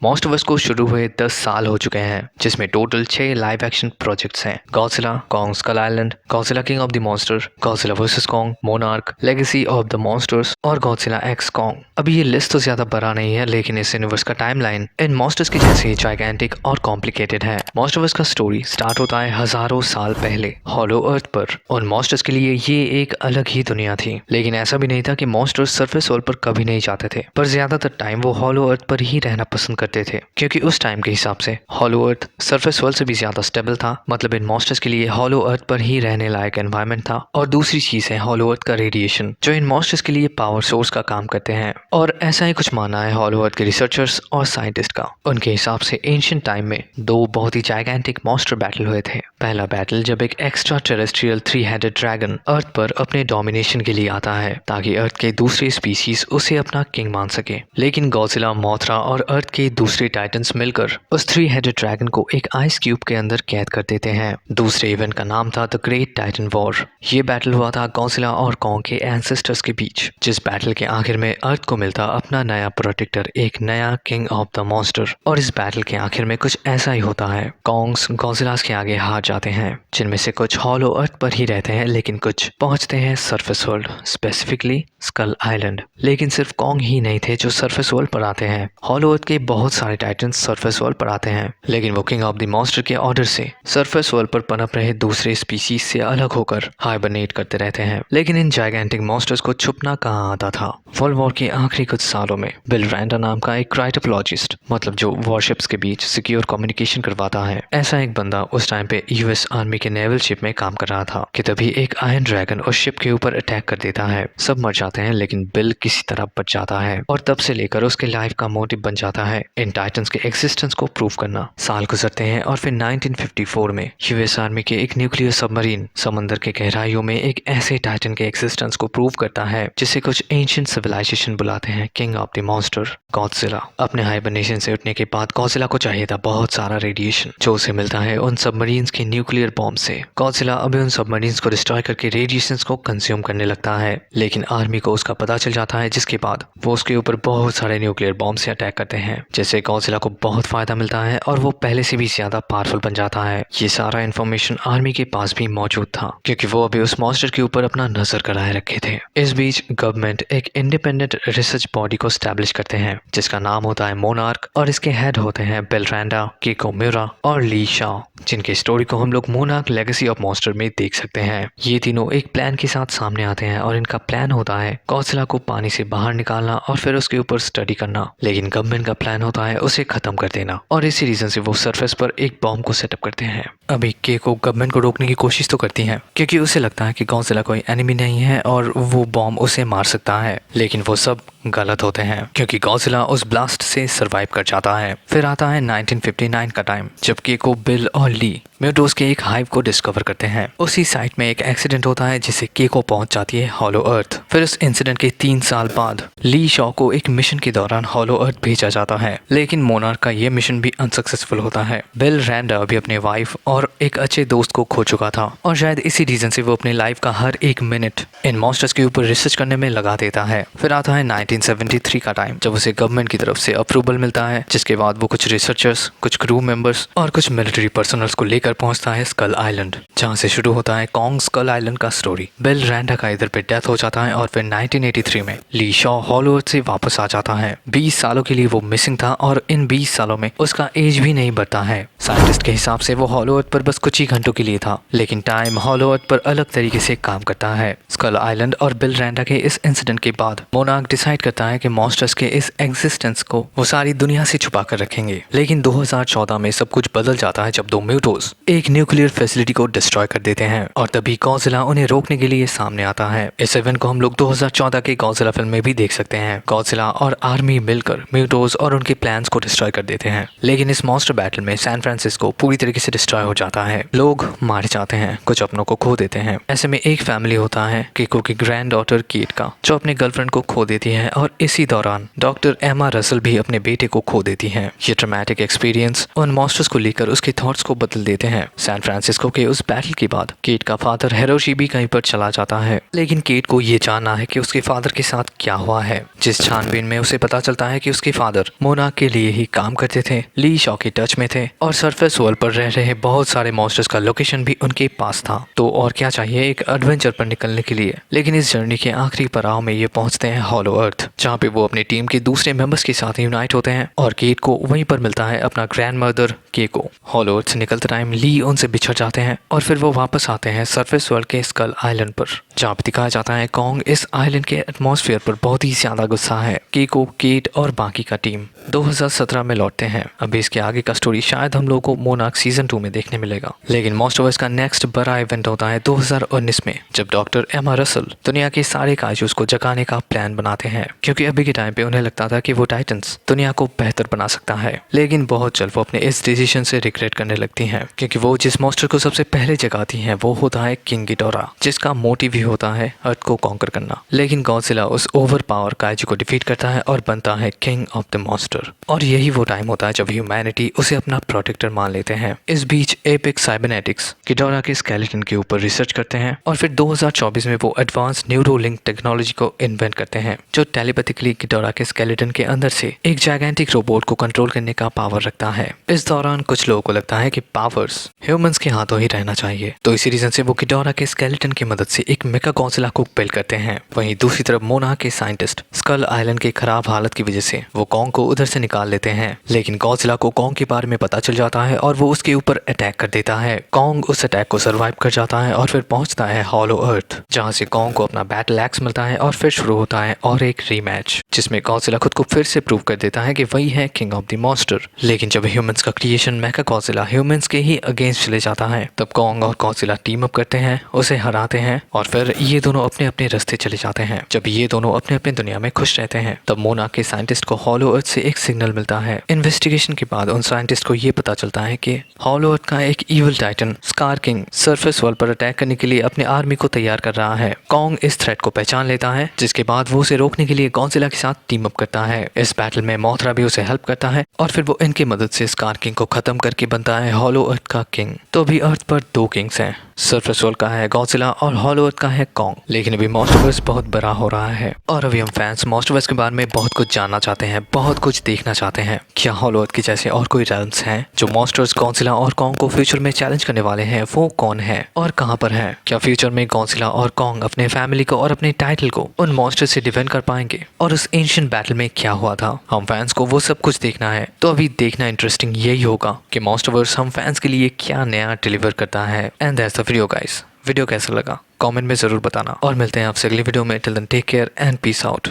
Most of us को शुरू हुए 10 साल हो चुके हैं, जिसमें टोटल 6 लाइव एक्शन प्रोजेक्ट्स हैं। Godzilla, Kong Skull Island, Godzilla king of the monster, Godzilla versus Kong, monarch, legacy of the monsters और गॉडजिला एक्स कॉन्ग। अभी ये लिस्ट तो ज्यादा बड़ा नहीं है, लेकिन इस यूनिवर्स का टाइमलाइन इन मॉन्स्टर्स की जैसे ही जाइगेंटिक और कॉम्प्लिकेटेड है। मॉस्ट ऑफ अस का स्टोरी स्टार्ट होता है हजारों साल पहले हॉलो अर्थ पर। और मॉन्स्टर्स के लिए ये एक अलग ही दुनिया थी, लेकिन ऐसा भी नहीं था कि मॉन्स्टर्स सरफेस वर्ल्ड पर कभी नहीं जाते थे, पर ज्यादातर टाइम वो हॉलो अर्थ पर ही रहना पसंद करते थे, क्योंकि उस टाइम के हिसाब से हॉलो अर्थ सरफेस वर्ल्ड से भी ज्यादा स्टेबल था। मतलब इन मॉन्स्टर्स के लिए हॉलो अर्थ पर ही रहने लायक एनवायरनमेंट था। और दूसरी चीज है हॉलो अर्थ का रेडिएशन, जो इन मॉन्स्टर्स के लिए पावर सोर्स का काम करते हैं। और ऐसा ही कुछ मानना है हॉलो अर्थ के रिसर्चर्स और साइंटिस्ट का। उनके हिसाब से एंशिएंट टाइम में दो बहुत ही जाइगेंटिक मॉन्स्टर बैटल हुए थे। पहला बैटल जब एक एक्स्ट्रा टेरेस्ट्रियल 3-हेडेड ड्रैगन अर्थ पर अपने डोमिनेशन के लिए आता है, ताकि अर्थ के दूसरे स्पीसीज उसे अपना किंग मान सके। लेकिन गॉडजिला, मोथरा और अर्थ के दूसरे टाइटन्स मिलकर उस 3-हेडेड ड्रैगन को एक आइस क्यूब के अंदर कैद कर देते हैं। दूसरे इवेंट का नाम था द ग्रेट टाइटन वॉर। ये बैटल हुआ था गॉडजिला और कॉन्ग के एंसेस्टर्स के बीच, जिस बैटल के आखिर में अर्थ को मिलता अपना नया प्रोटेक्टर, एक नया किंग ऑफ द मॉन्स्टर। और इस बैटल के आखिर में कुछ ऐसा ही होता है, कॉन्ग्स गॉडजिलास के आगे हार जाते हैं, जिनमें से कुछ हॉलो अर्थ पर ही रहते हैं, लेकिन कुछ पहुंचते हैं surface world, specifically skull island. लेकिन सिर्फ कॉन्ग ही नहीं थे जो सरफेस वर्ल्ड पर आते हैं। हॉलो अर्थ के बहुत सारे टाइटन्स सरफेस वर्ल्ड पर आते हैं, लेकिन वो किंग ऑफ द मॉन्स्टर के ऑर्डर से सरफेस वर्ल्ड पर पनप रहे दूसरे स्पीसीज से अलग होकर हाइबरनेट करते रहते हैं। लेकिन इन जाइगेंटिक मॉन्स्टर्स को छुपना कहाँ आता था। वर्ल्ड वॉर के आखिरी कुछ सालों में बिल रैंडा नाम का एक क्राइटोपोलॉजिस्ट, मतलब जो वॉरशिप्स के बीच सिक्योर कम्युनिकेशन करवाता है, ऐसा एक बंदा उस टाइम पे यूएस आर्मी के नेवल शिप में काम कर रहा था कि तभी एक आयरन ड्रैगन उस शिप के ऊपर अटैक कर देता है। सब मर जाते हैं, लेकिन बिल किसी तरह बच जाता है। और तब से लेकर उसके लाइफ का मोटिव बन जाता है इन टाइटन्स के एक्सिस्टेंस को प्रूव करना। साल गुजरते हैं और फिर 1954 में यूएस आर्मी के एक न्यूक्लियर सबमरीन समंदर के गहराइयों में एक ऐसे टाइटन के एक्सिस्टेंस को प्रूव करता है जिसे कुछ एंशिएंट सिविलाइजेशन बुलाते हैं king of the monster, Godzilla. अपने हाइबरनेशन से उठने के बाद गॉडजिला को चाहिए था बहुत सारा रेडिएशन, जो उसे मिलता है उन सबमरीन्स के न्यूक्लियर बॉम्ब से। गॉडजिला अभी उन सबमरीन्स को डिस्ट्रॉय करके रेडिएशंस को कंज्यूम करने लगता है, लेकिन आर्मी को उसका पता चल जाता है, जिसके बाद वो उसके ऊपर बहुत सारे न्यूक्लियर बॉम्ब से अटैक करते हैं, जिससे गॉडजिला को बहुत फायदा मिलता है और वो पहले से भी ज्यादा पावरफुल बन जाता है। ये सारा इन्फॉर्मेशन आर्मी के पास भी मौजूद था, क्योंकि वो अभी उस मॉन्स्टर के ऊपर अपना नजर गड़ाए रखे थे। इस बीच गवर्नमेंट एक इंडिपेंडेंट रिसर्च बॉडी को स्टैब्लिश करते हैं, जिसका नाम होता है मोनार्क, और इसके हेड होते हैं बिल रैंडा, कीको म्यूरा और ली शॉ, जिनके स्टोरी को हम लोग मोनार्क लेगेसी ऑफ मॉन्स्टर में देख सकते हैं। ये तीनों एक प्लान के साथ सामने आते हैं और इनका प्लान होता है गॉडजिला को पानी से बाहर निकालना और फिर उसके ऊपर स्टडी करना। लेकिन गवर्नमेंट का प्लान होता है उसे खत्म कर देना, और इसी रीजन से वो सरफेस पर एक बॉम्ब को सेटअप करते हैं। अभी कीको गवर्नमेंट को रोकने की कोशिश तो करती है, क्योंकि उसे लगता है कि गॉडजिला कोई एनिमी नहीं है और वो बॉम्ब उसे मार सकता है, लेकिन वो सब गलत होते हैं, क्योंकि गॉडजिला उस ब्लास्ट से सरवाइव कर जाता है। फिर आता है 1959 का टाइम, जब कीको, बिल और ली म्यूटोस के एक हाइव को डिस्कवर करते हैं। उसी साइट में एक एक्सीडेंट होता है, जिससे कीको पहुंच जाती है हॉलो अर्थ। फिर उस इंसिडेंट के 3 साल बाद ली शॉ को एक मिशन के दौरान हॉलो अर्थ भेजा जाता है, लेकिन मोनार्क का ये मिशन भी अनसक्सेसफुल होता है। बिल रैंडा भी अपने वाइफ और एक अच्छे दोस्त को खो चुका था, और शायद इसी रीजन से वो अपने लाइफ का हर एक मिनट इन मॉन्स्टर्स के ऊपर रिसर्च करने में लगा देता है। फिर आता है 1973 का टाइम, जब उसे गवर्नमेंट की तरफ से अप्रूवल मिलता है, जिसके बाद वो कुछ रिसर्चर्स, कुछ क्रू मेंबर्स और कुछ मिलिट्री पर्सनल्स को लेकर पहुंचता है स्कल आइलैंड, जहां से शुरू होता है कॉन्ग स्कल आइलैंड का स्टोरी। बिल रैंडा का इधर पे डेथ हो जाता है, और फिर 1983 में ली शॉ हॉलो अर्थ से वापस आ जाता है। 20 सालों के लिए वो मिसिंग था, और इन 20 सालों में उसका एज भी नहीं बढ़ता है। साइंटिस्ट के हिसाब से वो हॉलो अर्थ पर बस कुछ ही घंटों के लिए था, लेकिन टाइम हॉलो अर्थ पर अलग तरीके से काम करता है। स्कल आइलैंड और बिल रैंडा के इस इंसिडेंट के बाद मोनार्क डिसाइड करता है कि मॉन्स्टर्स के इस एग्जिस्टेंस को वो सारी दुनिया से छुपा कर रखेंगे। लेकिन 2014 में सब कुछ बदल जाता है, जब दो म्यूटोस एक न्यूक्लियर फैसिलिटी को डिस्ट्रॉय कर देते हैं, और तभी गॉडजिला उन्हें रोकने के लिए सामने आता है। इस इवेंट को हम लोग 2014 के गॉडजिला फिल्म में भी देख सकते हैं। गॉडजिला और आर्मी मिलकर म्यूटोस और उनके प्लान्स को डिस्ट्रॉय कर देते हैं, लेकिन इस मॉन्स्टर बैटल में सैन फ्रांसिस्को पूरी तरीके से डिस्ट्रॉय हो जाता है। लोग मारे जाते हैं, कुछ अपनों को खो देते हैं। ऐसे में एक फैमिली होता है कीको की ग्रैंड डॉटर कीट का, जो अपने गर्लफ्रेंड को खो देती है, और इसी दौरान डॉक्टर एमा रसल भी अपने बेटे को खो देती हैं। ये ट्रॉमेटिक एक्सपीरियंस उन मॉन्स्टर्स को लेकर उसके थॉट्स को बदल देते हैं। सैन फ्रांसिस्को के उस बैटल के बाद कीट का फादर हिरोशी भी कहीं पर चला जाता है, लेकिन कीट को ये जानना है कि उसके फादर के साथ क्या हुआ है। जिस छानबीन में उसे पता चलता है कि उसके फादर मोनार्क मोनार्क के लिए ही काम करते थे। ली शॉ के टच में थे और सरफेस वर्ल्ड पर रह रहे बहुत सारे मॉन्स्टर्स का लोकेशन भी उनके पास था। तो और क्या चाहिए एक एडवेंचर पर निकलने के लिए। लेकिन इस जर्नी के आखिरी पड़ाव में ये पहुंचते हैं हॉलो अर्थ, जहाँ पे वो अपनी टीम के दूसरे मेंबर्स के साथ यूनाइट होते हैं और केट को वहीं पर मिलता है अपना ग्रैंड मदर केको। हॉलो अर्थ से निकलते टाइम ली उनसे बिछड़ जाते हैं और फिर वो वापस आते हैं सरफेस वर्ल्ड के स्कल आइलैंड पर, जहाँ पे दिखाया जाता है कॉन्ग इस आइलैंड के एटमॉस्फेयर पर बहुत ही ज्यादा गुस्सा है। केको, केट और बाकी का टीम 2017 में लौटते हैं। अभी इसके आगे का स्टोरी शायद हम लोगों को मोनार्क सीजन 2 में देखने मिलेगा। लेकिन मॉन्स्टरवर्स का नेक्स्ट बड़ा इवेंट होता है 2019 में, जब डॉक्टर एमा रसल दुनिया के सारे काइजूस को जगाने का प्लान बनाते हैं, क्योंकि अभी के टाइम पे उन्हें लगता था कि वो टाइटन्स दुनिया को बेहतर बना सकता है। लेकिन बहुत जल्द वो अपने इस डिसीजन से रिग्रेट करने लगती हैं, क्योंकि वो जिस मॉन्स्टर को सबसे पहले जगाती हैं वो होता है किंग गिडोरा, जिसका मोटिव ही होता है अर्थ को कॉन्कर करना। लेकिन गॉडजिला उस ओवर पावर काइजू को डिफीट करता है और बनता है किंग ऑफ द मॉन्स्टर। और यही वो टाइम होता है जब ह्यूमैनिटी उसे अपना प्रोटेक्टर मान लेते हैं। इस बीच एपिक साइबरनेटिक्स गिडोरा के स्केलेटन के ऊपर रिसर्च करते हैं और फिर 2024 में वो एडवांस न्यूरोलिंक टेक्नोलॉजी को इन्वेंट करते हैं, जो टेलीपैथिकली गिडोरा के स्केलेटन के अंदर से एक जायगेंटिक रोबोट को कंट्रोल करने का पावर रखता है। इस दौरान कुछ लोगों को लगता है कि पावर्स ह्यूमंस के हाथों ही रहना चाहिए, तो इसी रीजन से वो गिडोरा के स्केलेटन की मदद से एक मेगा गॉडजिला को बिल्ड करते हैं। वहीं दूसरी तरफ मोनार्क के साइंटिस्ट स्कल आइलैंड के खराब हालत की वजह से वो कॉन्ग को उधर से निकाल लेते हैं। लेकिन गॉडजिला को कॉन्ग के बारे में पता चल जाता है और वो उसके ऊपर अटैक कर देता है। कॉन्ग उस अटैक को सर्वाइव कर जाता है और फिर पहुंचता है हॉलो अर्थ, जहां से कॉन्ग को अपना बैटल एक्स मिलता है और फिर शुरू होता है और एक रीमैच, जिसमें गॉडजिला खुद को फिर से प्रूव कर देता है कि वही है किंग ऑफ द मॉन्स्टर। लेकिन जब ह्यूमंस का क्रिएशन मेगा गॉडजिला ह्यूमंस के ही अगेंस्ट चले जाता है, तब कॉन्ग और गॉडजिला टीम अप करते हैं, उसे हराते हैं और फिर ये दोनों अपने अपने रास्ते चले जाते हैं। जब ये दोनों अपने अपने दुनिया में खुश रहते हैं, तब मोनार्क के साइंटिस्ट को हॉलो अर्थ से एक सिग्नल मिलता है। इन्वेस्टिगेशन के बाद उन साइंटिस्ट को ये पता चलता है कि हॉलो अर्थ का एक evil Titan scar king surface world पर अटैक करने के लिए अपने आर्मी को तैयार कर रहा है। कॉन्ग इस थ्रेट को पहचान लेता है, जिसके बाद वो उसे रोकने के लिए गॉडजिला के साथ टीम अप करता है। इस बैटल में मोथरा भी उसे हेल्प करता है और फिर वो इनकी मदद से स्कार किंग को खत्म करके बनता है हॉलो अर्थ का किंग। तो अभी अर्थ पर 2 किंग्स हैं, सरफेस वर्ल्ड का है गॉडजिला और हॉलो अर्थ का है कॉन्ग। लेकिन अभी मॉन्स्टरवर्स बहुत बड़ा हो रहा है और अभी हम फैंस मॉन्स्टरवर्स के बारे में बहुत कुछ जानना चाहते हैं, बहुत कुछ देखना चाहते हैं। क्या हॉलो अर्थ के जैसे और कोई रेल्म्स हैं जो मॉन्स्टर्स गॉडजिला और कॉन्ग को फ्यूचर में चैलेंज करने वाले हैं? वो कौन है और कहां पर है? क्या फ्यूचर में गॉडजिला और कॉन्ग अपने फैमिली को और अपने टाइटल को उन मॉन्स्टर से डिफेंड कर पाएंगे? और उस एंशिएंट बैटल में क्या हुआ था? हम फैंस को वो सब कुछ देखना है। तो अभी देखना इंटरेस्टिंग यही होगा कि मॉन्स्टरवर्स हम फैंस के लिए क्या नया डिलीवर करता है। And that's the video guys. Video कैसा लगा कमेंट में जरूर बताना और मिलते हैं आपसे अगली वीडियो में। Till then take care and peace out.